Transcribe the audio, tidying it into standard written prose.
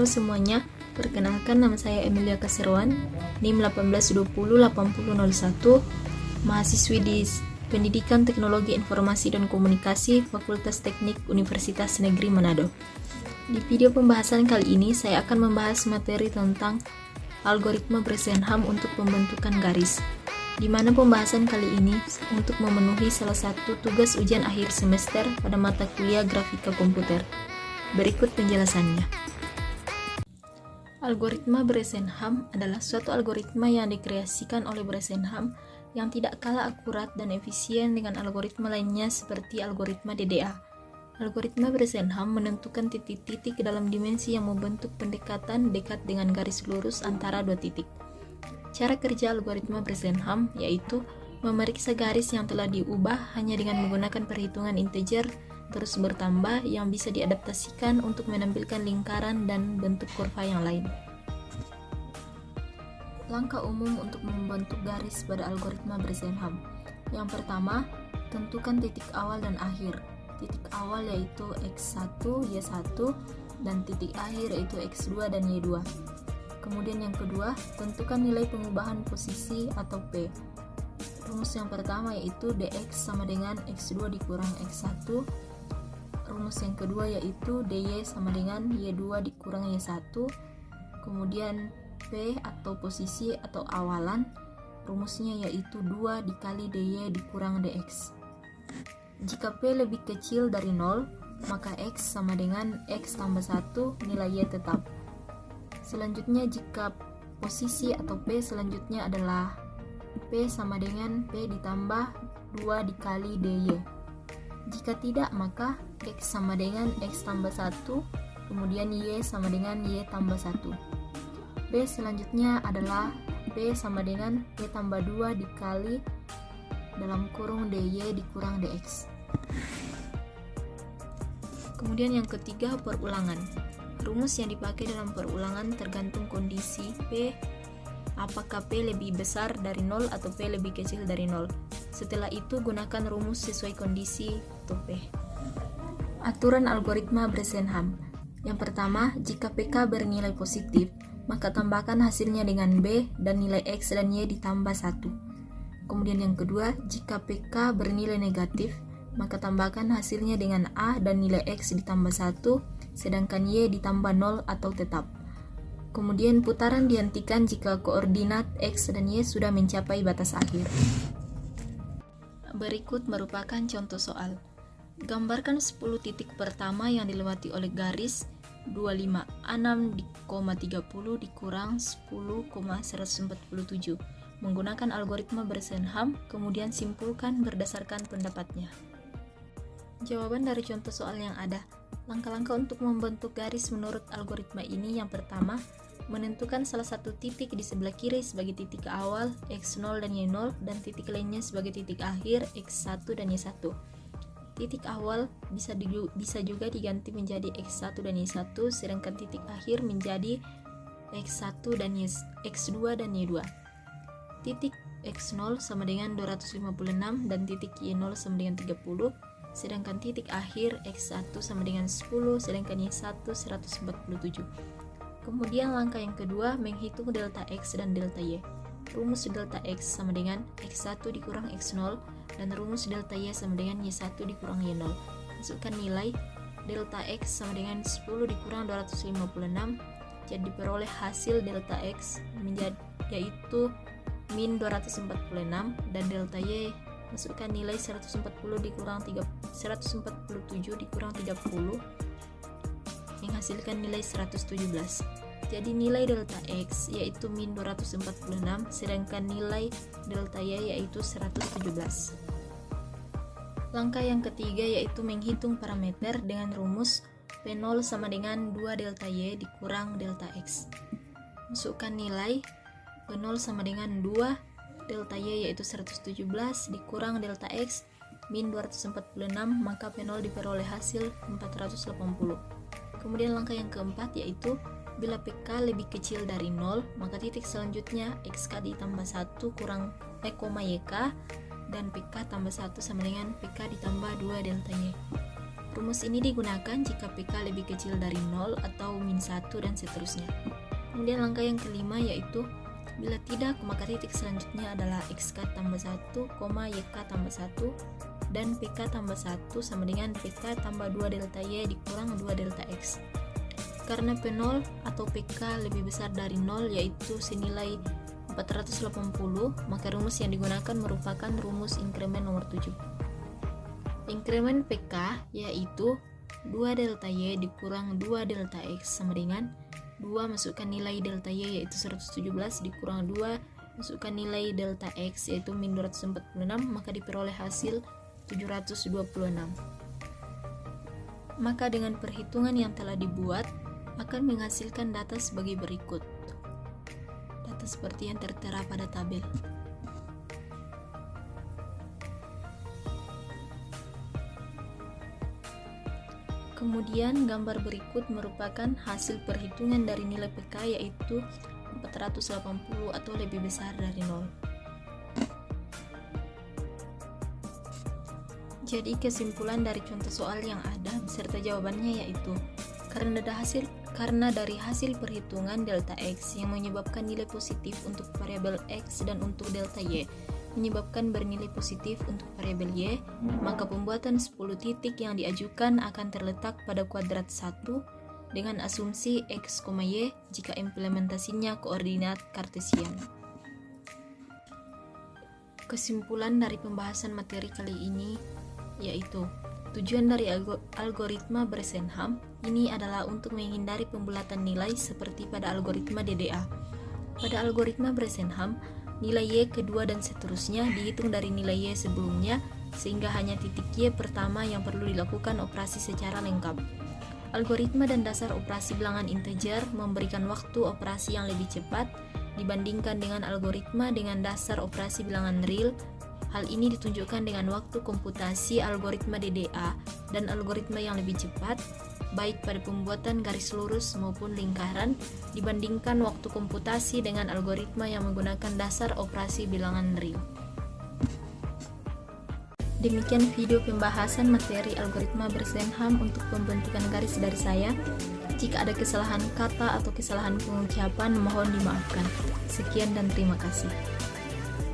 semuanya, perkenalkan nama saya Emilia Kaserwan, NIM 18208001, mahasiswi di Pendidikan Teknologi Informasi dan Komunikasi Fakultas Teknik Universitas Negeri Manado. Di video pembahasan kali ini, saya akan membahas materi tentang algoritma Bresenham untuk pembentukan garis, di mana pembahasan kali ini untuk memenuhi salah satu tugas ujian akhir semester pada mata kuliah grafika komputer. Berikut penjelasannya. Algoritma Bresenham adalah suatu algoritma yang dikreasikan oleh Bresenham yang tidak kalah akurat dan efisien dengan algoritma lainnya seperti algoritma DDA. Algoritma Bresenham menentukan titik-titik dalam dimensi yang membentuk pendekatan dekat dengan garis lurus antara dua titik. Cara kerja algoritma Bresenham yaitu memeriksa garis yang telah diubah hanya dengan menggunakan perhitungan integer terus bertambah yang bisa diadaptasikan untuk menampilkan lingkaran dan bentuk kurva yang lain. Langkah umum untuk membentuk garis pada algoritma Bresenham. Yang pertama, tentukan titik awal dan akhir. Titik awal yaitu X1, Y1, dan titik akhir yaitu X2 dan Y2. Kemudian yang kedua, tentukan nilai pengubahan posisi atau P. Rumus yang pertama yaitu dx sama dengan X2 dikurang X1. Rumus yang kedua yaitu dy sama dengan Y2 dikurang Y1. Kemudian P atau posisi atau awalan, rumusnya yaitu 2 dikali dy dikurang dx. Jika P lebih kecil dari 0, maka X sama dengan X tambah 1 nilai Y tetap. Selanjutnya jika posisi atau P selanjutnya adalah P sama dengan P ditambah 2 dikali dy. Jika tidak, maka X sama dengan X tambah 1, kemudian Y sama dengan Y tambah 1. B selanjutnya adalah P sama dengan Y tambah 2 dikali dalam kurung dy dikurang dx. Kemudian yang ketiga, perulangan. Rumus yang dipakai dalam perulangan tergantung kondisi P, apakah P lebih besar dari 0 atau P lebih kecil dari 0. Setelah itu gunakan rumus sesuai kondisi atau P. Aturan algoritma Bresenham. Yang pertama, jika PK bernilai positif, maka tambahkan hasilnya dengan B dan nilai X dan Y ditambah 1. Kemudian yang kedua, jika PK bernilai negatif, maka tambahkan hasilnya dengan A dan nilai X ditambah 1, sedangkan Y ditambah 0 atau tetap. Kemudian putaran dihentikan jika koordinat X dan Y sudah mencapai batas akhir. Berikut merupakan contoh soal. Gambarkan 10 titik pertama yang dilewati oleh garis 256,30 dikurang 10,147 menggunakan algoritma Bresenham, kemudian simpulkan berdasarkan pendapatnya. Jawaban dari contoh soal yang ada. Langkah-langkah untuk membentuk garis menurut algoritma ini. Yang pertama, menentukan salah satu titik di sebelah kiri sebagai titik awal X0 dan Y0 dan titik lainnya sebagai titik akhir X1 dan Y1. Titik awal bisa juga diganti menjadi X1 dan Y1, sedangkan titik akhir menjadi X1 dan X2 dan Y2. Titik X0 sama dengan 256 dan titik Y0 sama dengan 30, sedangkan titik akhir X1 sama dengan 10, sedangkan Y1 147. Kemudian langkah yang kedua, menghitung delta X dan delta Y. Rumus delta X sama dengan X1 dikurang X0 dan rumus delta Y sama dengan Y1 dikurang Y0. Masukkan nilai delta X sama dengan 10 dikurang 256, jadi diperoleh hasil delta X yaitu min 246 dan delta Y masukkan nilai 147 dikurang 30 menghasilkan nilai 117. Jadi nilai delta X yaitu min 246, sedangkan nilai delta Y yaitu 117. Langkah yang ketiga yaitu menghitung parameter dengan rumus P0 sama dengan 2 delta Y dikurang delta X. Masukkan nilai P0 sama dengan 2 delta Y yaitu 117 dikurang delta X min 246, maka P0 diperoleh hasil 480. Kemudian langkah yang keempat yaitu bila PK lebih kecil dari 0, maka titik selanjutnya XK ditambah 1 kurang YK dan PK tambah 1 sama dengan PK ditambah 2 delta Y. Rumus ini digunakan jika PK lebih kecil dari 0 atau min 1 dan seterusnya. Kemudian langkah yang kelima yaitu bila tidak, maka titik selanjutnya adalah XK tambah 1, YK tambah 1 dan PK tambah 1 sama dengan PK tambah 2 delta Y dikurang 2 delta X. Karena P0 atau PK lebih besar dari 0 yaitu senilai 480, maka rumus yang digunakan merupakan rumus inkremen nomor 7. Inkremen PK yaitu 2 delta Y dikurang 2 delta X sama dengan 2 masukkan nilai delta Y yaitu 117 dikurang 2 masukkan nilai delta X yaitu min 246, maka diperoleh hasil 726. Maka dengan perhitungan yang telah dibuat akan menghasilkan data sebagai berikut. Data seperti yang tertera pada tabel. Kemudian gambar berikut merupakan hasil perhitungan dari nilai PK yaitu 480 atau lebih besar dari 0. Jadi kesimpulan dari contoh soal yang ada beserta jawabannya yaitu karena dari hasil perhitungan delta X yang menyebabkan nilai positif untuk variabel X dan untuk delta Y menyebabkan bernilai positif untuk variabel Y, maka pembuatan 10 titik yang diajukan akan terletak pada kuadrat 1 dengan asumsi X, Y jika implementasinya koordinat Kartesian. Kesimpulan dari pembahasan materi kali ini yaitu tujuan dari algoritma Bresenham ini adalah untuk menghindari pembulatan nilai seperti pada algoritma DDA. Pada algoritma Bresenham, nilai Y kedua dan seterusnya dihitung dari nilai Y sebelumnya sehingga hanya titik Y pertama yang perlu dilakukan operasi secara lengkap. Algoritma dan dasar operasi bilangan integer memberikan waktu operasi yang lebih cepat dibandingkan dengan algoritma dengan dasar operasi bilangan real. Hal ini ditunjukkan dengan waktu komputasi algoritma DDA dan algoritma yang lebih cepat baik pada pembuatan garis lurus maupun lingkaran dibandingkan waktu komputasi dengan algoritma yang menggunakan dasar operasi bilangan real. Demikian video pembahasan materi algoritma Bresenham untuk pembentukan garis dari saya. Jika ada kesalahan kata atau kesalahan pengucapan mohon dimaafkan. Sekian dan terima kasih.